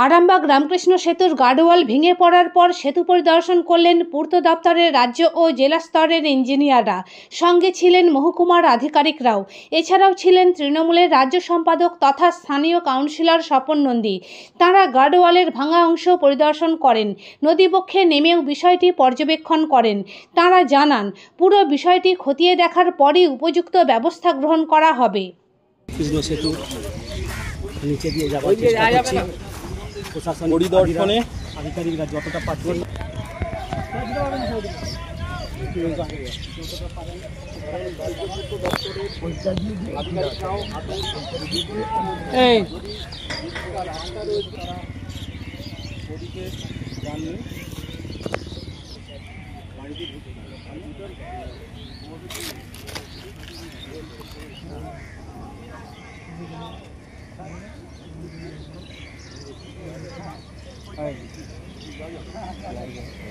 আরামবাগ রামকৃষ্ণ সেতুর গার্ডওয়াল ভেঙে পড়ার পর সেতু পরিদর্শন করলেন পূর্ত দপ্তরের রাজ্য ও জেলা স্তরের ইঞ্জিনিয়াররা। সঙ্গে ছিলেন মহকুমার আধিকারিকরাও। এছাড়াও ছিলেন তৃণমূলের রাজ্য সম্পাদক তথা স্থানীয় কাউন্সিলর স্বপন নন্দী। তাঁরা গার্ডওয়ালের ভাঙা অংশ পরিদর্শন করেন, নদীবক্ষে নেমেও বিষয়টি পর্যবেক্ষণ করেন। তাঁরা জানান, পুরো বিষয়টি খতিয়ে দেখার পরই উপযুক্ত ব্যবস্থা গ্রহণ করা হবে। সেতু নিচে দিয়ে যাওয়ার চেষ্টা করছি। প্রশাসন পরিদর্শনে আধিকারিকরা যতটা পাচ্ছেন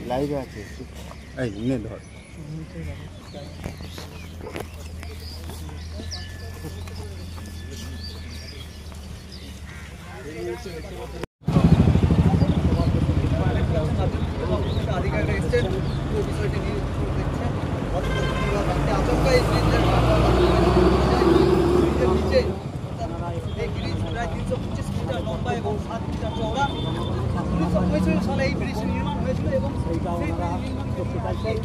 লাইভে আছে, এই নে ধর। সালে এই ব্রিজ নির্মাণ হয়েছিল এবং সেইটা ওনারা করতে চাইছেন।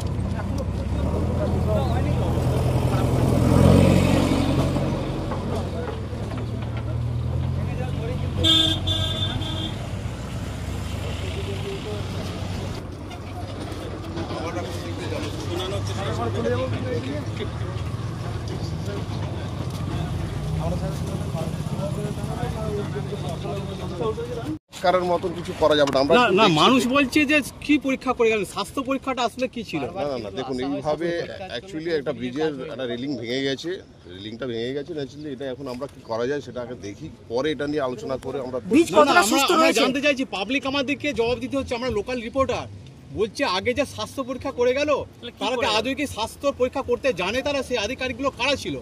কারোর মতো কিছু করা যাবে না। না, মানুষ বলছে যে কি পরীক্ষা করে গেলেন, স্বাস্থ্য পরীক্ষাটা আসলে কি ছিল? না, দেখুন, এইভাবে অ্যাকচুয়ালি একটা ব্রিজের একটা রেলিং ভেঙে গেছে, রেলিংটা ভেঙে গেছে ন্যাচুরালি। এটা এখন আমরা কি করা যায় সেটা আগে দেখি, পরে এটা নিয়ে আলোচনা করে আমরা জানতে চাইছি। পাবলিক আমাদেরকে জবাব দিতে হচ্ছে, আমরা লোকাল রিপোর্টার বলছে আগে যে স্বাস্থ্য পরীক্ষা করে গেল, তারা কি আদৌ কি স্বাস্থ্য পরীক্ষা করতে জানে? তারা সেই আধিকারিকগুলো কারা ছিল?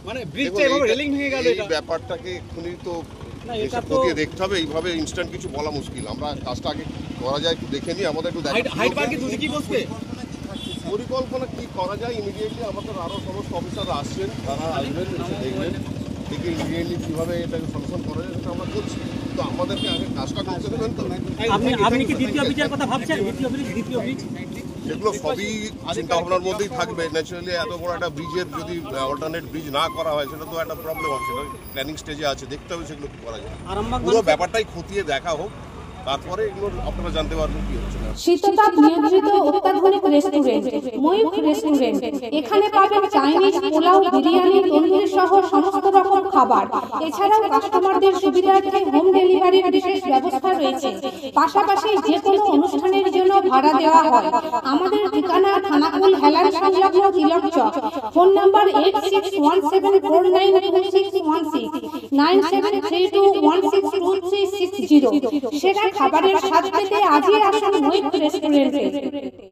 মানে ব্রিজটা এভাবে রেলিং ভেঙে গেল, এই ব্যাপারটাকে এখনই তো খতিয়ে দেখতে হবে। এইভাবে ইনস্ট্যান্ট কিছু বলা মুশকিল। আমরা কাজটা আগে করা যায় একটু দেখে নিই। আমাদের একটু পরিকল্পনা কি করা যায় ইমিডিয়েটলি। আমাদের আরো সমস্ত অফিসাররা আসছেন, তারা আসবেন, দেখবেন দেখে ইমিডিয়েটলি কিভাবে এটাকে সলিউশন করা যায় সেটা আমরা করছি। তো আমাদেরকে আগে কাজটা করতে দেবেন। তো আপনি কি দ্বিতীয় ব্রিজের কথা ভাবছেন? দ্বিতীয় ব্রিজ এগুলো সবই চিন্তা ভাবনার মধ্যেই থাকবে। ন্যাচারালি এত বড় একটা ব্রিজের যদি অল্টারনেট ব্রিজ না করা হয় সেটা তো একটা প্রবলেম আছে। সেটা প্ল্যানিং স্টেজে আছে, দেখতে হবে সেগুলো কি করা যায়। পুরো ব্যাপারটাই খতিয়ে দেখা হোক, তারপরে এগুলো আপনারা জানতে পারবেন কি হচ্ছে না। শীততাপ নিয়ন্ত্রিত অত্যাধুনিক রেস্টুরেন্ট ময়ূখ রেস্টুরেন্ট। এখানে পাবেন চাইনিজ, পোলাও, বিরিয়ানি, তন্দুরি সহ সমস্ত রকম খাবার। এছাড়াও কাস্টমারদের সুবিধার্থে হোম ডেলিভারির বিশেষ ব্যবস্থা রয়েছে। পাশাপাশি যে কোনো অনুষ্ঠানের জন্য ভাড়া দেওয়া হয়। আমাদের ঠিকানা খানাকুল হেলান সংলগ্ন তিলক চক। Phone number 8617492616 9732162360। সেরা খাবারের স্বাদ পেতে আজই আসুন ময়ূখ রেস্টুরেন্টে।